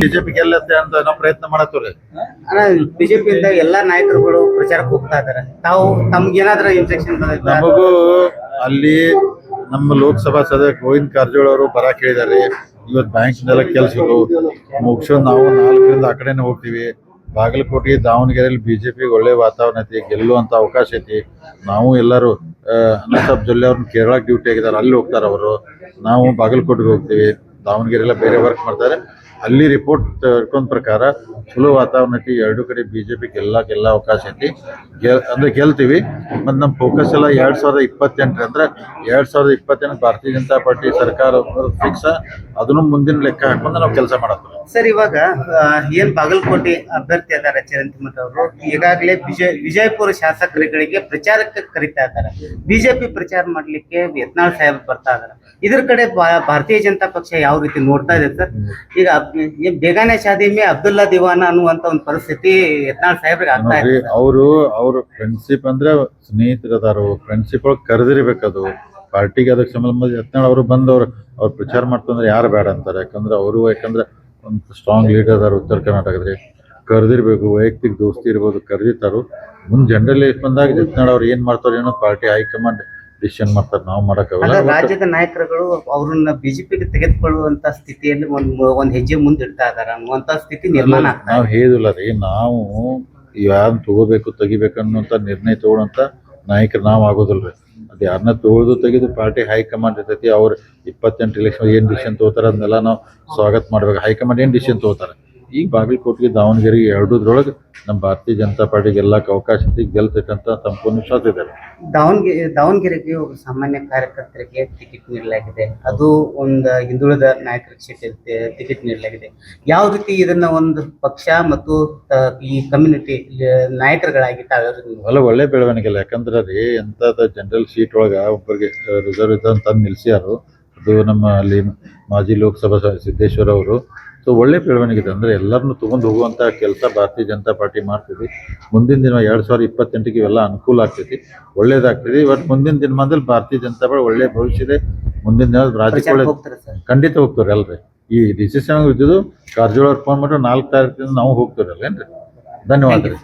BJP ಗೆಲ್ಲತ್ತೆ ಅಂತ ನಾವು ಪ್ರಯತ್ನ ಮಾಡತ್ತವ್ರಿ. ಅಣ್ಣ ಬಿಜೆಪಿಯಿಂದ ಎಲ್ಲಾ ನಾಯಕರುಗಳು ಪ್ರಚಾರಕ್ಕೆ ಹೋಗ್ತಾ ಇದಾರೆ. ತಾವು ತಮ್ಗೇನಾದ್ರೂ ಇನ್ಫೆಕ್ಷನ್ ನಮಗೂ ಅಲ್ಲಿ ನಮ್ಮ ಲೋಕಸಭಾ ಸದಸ್ಯ ಗೋವಿಂದ ಕಾರಜೋಳ ಅವರು ಬರಾಕ್ ಹೇಳಿದಾರೆ. ಇವತ್ತು ಬ್ಯಾಂಕ್ನೆಲ್ಲ ಕೆಲ್ಸಗಳು ಮುಗಿಸ್ಕೊಂಡು ನಾವು 4ರಿಂದ ಆ ಕಡೆನೆ ಹೋಗ್ತೀವಿ. ಬಾಗಲಕೋಟೆ ದಾವಣಗೆರೆಯಲ್ಲಿ ಬಿಜೆಪಿ ಒಳ್ಳೆ ವಾತಾವರಣ ಐತಿ, ಗೆಲ್ಲುವಂತ ಅವಕಾಶ ಐತಿ. ನಾವು ಎಲ್ಲರೂ ಅನಂತಪ್ಪ ಜೊಲ್ಲೆ ಅವ್ರನ್ನ ಕೇರಳ ಡ್ಯೂಟಿ ಆಗಿದ್ದಾರೆ, ಅಲ್ಲಿ ಹೋಗ್ತಾರೆ ಅವರು. ನಾವು ಬಾಗಲಕೋಟೆಗೆ ಹೋಗ್ತೀವಿ, ದಾವಣಗೆರೆ ಎಲ್ಲ ಬೇರೆ ವರ್ಕ್ ಮಾಡ್ತಾರೆ. ಅಲ್ಲಿ ರಿಪೋರ್ಟ್ ತಿಳ್ಕೊಂಡ ಪ್ರಕಾರ ಚಲೋ ವಾತಾವರಣ ಐತಿ. ಎರಡು ಕಡೆ ಬಿಜೆಪಿ ಗೆಲ್ಲ ಅವಕಾಶ ಐತಿ. ಅಂದ್ರೆ ಗೆಲ್ತೀವಿ. ಮತ್ತು ನಮ್ಮ ಫೋಕಸ್ ಎಲ್ಲ 2028 ಅಂದ್ರೆ 2028 ಭಾರತೀಯ ಜನತಾ ಪಾರ್ಟಿ ಸರ್ಕಾರ ಫಿಕ್ಸ್. ಅದನ್ನು ಮುಂದಿನ ಲೆಕ್ಕ ಹಾಕೊಂಡು ನಾವು ಕೆಲಸ ಮಾಡತ್ತೀವಿ. ಸರ್, ಇವಾಗ ಏನ್ ಬಾಗಲಕೋಟೆ ಅಭ್ಯರ್ಥಿ ಅದಾರ ಚರಂತಿಮಠ ಅವರು ಈಗಾಗಲೇ ವಿಜಯಪುರ ಶಾಸಕರುಗಳಿಗೆ ಪ್ರಚಾರಕ್ಕೆ ಕರೀತಾ ಇದ್ದಾರೆ. ಬಿಜೆಪಿ ಪ್ರಚಾರ ಮಾಡ್ಲಿಕ್ಕೆ ಯತ್ನಾಳ್ ಸಾಹೇಬ್ ಬರ್ತಾ ಇದಾರೆ. ಇದ್ರ ಕಡೆ ಭಾರತೀಯ ಜನತಾ ಪಕ್ಷ ಯಾವ ರೀತಿ ನೋಡ್ತಾ ಇದೆ ಸರ್? ಈಗ ಬೇಗಾನೆ ಶಾದಿ ಮೇ ಅಬ್ದುಲ್ಲಾ ದಿವಾನ ಅನ್ನುವಂತ ಒಂದು ಪರಿಸ್ಥಿತಿ ಯತ್ನಾಳ್ ಸಾಹೇಬ್ರಿಗೆ ಆಗ್ತಾ ಇದೆ. ಅವರು ಫ್ರೆಂಡ್ಶಿಪ್ ಅಂದ್ರೆ ಸ್ನೇಹಿತರದಾರು, ಫ್ರೆಂಡ್ಶಿಪ್ ಒಳಗೆ ಕರೆದಿರ್ಬೇಕದು ಪಾರ್ಟಿಗೆ. ಅದಕ್ಕೆ ಸಂಬಂಧ ಯತ್ನಾಳ್ ಅವರು ಬಂದವ್ರು ಅವ್ರು ಪ್ರಚಾರ ಮಾಡ್ತಂದ್ರೆ ಯಾರು ಬೇಡ ಅಂತಾರೆ. ಯಾಕಂದ್ರೆ ಒಂದು ಸ್ಟ್ರಾಂಗ್ ಲೀಡರ್ ಅದಾರ ಉತ್ತರ ಕರ್ನಾಟಕದಲ್ಲಿ. ಕರೆದಿರ್ಬೇಕು, ವೈಯಕ್ತಿಕ ದೋಸ್ತಿ ಇರ್ಬೋದು, ಕರೆದಿರ್ತಾರು. ಮುಂದೆ ಜನರಲ್ ಲೈಫ್ ಬಂದಾಗ ಯತ್ನಾಳ್ ಅವ್ರು ಏನ್ ಮಾಡ್ತಾರೆ ಏನೋ ಪಾರ್ಟಿ ಹೈಕಮಾಂಡ್ ಡಿಸಿಷನ್ ಮಾಡ್ತಾರೆ, ನಾವು ಮಾಡಕ್ಕಾಗಲ್ಲ. ರಾಜ್ಯದ ನಾಯಕರುಗಳು ಅವ್ರನ್ನ ಬಿಜೆಪಿಗೆ ತೆಗೆದುಕೊಳ್ಳುವಂತ ಸ್ಥಿತಿಯಲ್ಲಿ ಒಂದ್ ಹೆಜ್ಜೆ ಮುಂದಿಡ್ತಾ ಇದಾರ ಅನ್ನುವಂತ ಸ್ಥಿತಿ ನಿರ್ಮಾಣ ಆಗ್ತಾ ನಾವು ಹೇಳಿಲ್ಲ ರೀ. ನಾವು ಯಾರನ್ನ ತಗೋಬೇಕು ತೆಗಿಬೇಕು ಅನ್ನುವಂತ ನಿರ್ಣಯ ತಗೊಳ್ಳೋಂತ ನಾಯಕರು ನಾವು ಆಗೋದಿಲ್ರಿ. ಅದು ಯಾರನ್ನ ತೆಗೆದು ಪಾರ್ಟಿ ಹೈಕಮಾಂಡ್ ಇರ್ತೈತಿ. ಅವ್ರು 28 ಎಲೆಕ್ಷನ್ ಏನ್ ಡಿಸಿಷನ್ ತಗೋತಾರ ಅದನ್ನೆಲ್ಲ ನಾವು ಸ್ವಾಗತ ಮಾಡ್ಬೇಕು. ಹೈಕಮಾಂಡ್ ಏನ್ ಡಿಸಿಷನ್ ತಗೋತಾರೆ. ಈಗ ಬಾಗಲಕೋಟೆಗೆ ದಾವಣಗೆರೆಗೆ ಎರಡೂದ್ರೊಳಗೆ ನಮ್ಮ ಭಾರತೀಯ ಜನತಾ ಪಾರ್ಟಿಗೆ ಗೆಲ್ಲಕ್ಕೆ ಅವಕಾಶ ಐತಿ, ಗೆಲ್ತೈತಂತ ಸಂಪೂರ್ಣ ವಿಶ್ವಾಸ ಇದೆ. ದಾವಣಗೆರೆಗೆ ಒಬ್ಬ ಸಾಮಾನ್ಯ ಕಾರ್ಯಕರ್ತರಿಗೆ ಟಿಕೆಟ್ ನೀಡಲಾಗಿದೆ. ಅದು ಒಂದು ಹಿಂದುಳಿದ ನಾಯಕರಿಗೆ ಟಿಕೆಟ್ ನೀಡಲಾಗಿದೆ. ಯಾವ ರೀತಿ ಇದನ್ನ ಒಂದು ಪಕ್ಷ ಮತ್ತು ಈ ಕಮ್ಯುನಿಟಿ ನಾಯಕರುಗಳಾಗಿ ಒಳ್ಳೆ ಬೆಳವಣಿಗೆ ಅಲ್ಲ. ಯಾಕಂದ್ರೆ ರೀ ಎಂತದ ಜನರಲ್ ಸೀಟ್ ಒಳಗ ಒಬ್ಬರಿಗೆ ರಿಸರ್ವ್ ತಂದು ನಿಲ್ಸ್ಯಾರು. ಅದು ನಮ್ಮ ಅಲ್ಲಿ ಮಾಜಿ ಲೋಕಸಭಾ ಸಿದ್ದೇಶ್ವರ ಅವರು. ಸೊ ಒಳ್ಳೆ ಬೆಳವಣಿಗೆ ಇದೆ. ಅಂದ್ರೆ ಎಲ್ಲರನ್ನು ತಗೊಂಡು ಹೋಗುವಂತ ಕೆಲಸ ಭಾರತೀಯ ಜನತಾ ಪಾರ್ಟಿ ಮಾಡ್ತಿದ್ವಿ. ಮುಂದಿನ ದಿನ 2028ಗೆ ಇವೆಲ್ಲ ಅನುಕೂಲ ಆಗ್ತೈತಿ, ಒಳ್ಳೇದಾಗ್ತದೆ. ಇವತ್ತು ಮುಂದಿನ ದಿನಮಾನದಲ್ಲಿ ಭಾರತೀಯ ಜನತಾ ಪಾರ್ಟಿ ಒಳ್ಳೆ ಭವಿಷ್ಯ ಇದೆ. ಮುಂದಿನ ದಿನ ರಾಜ್ಯಕ್ಕೆ ಖಂಡಿತ ಹೋಗ್ತಾರೆ ಅಲ್ರಿ. ಈ ಡಿಸಿಷನ್ ಇದ್ದಿದ್ದು ಕಾರಜೋಳ ಅವ್ರು ಫೋನ್ ಮಾಡ್ರೆ 4 ತಾರೀಕಿಂದ ನಾವು ಹೋಗ್ತಿರಲ್ಲ ಏನ್ರಿ. ಧನ್ಯವಾದ ರೀ.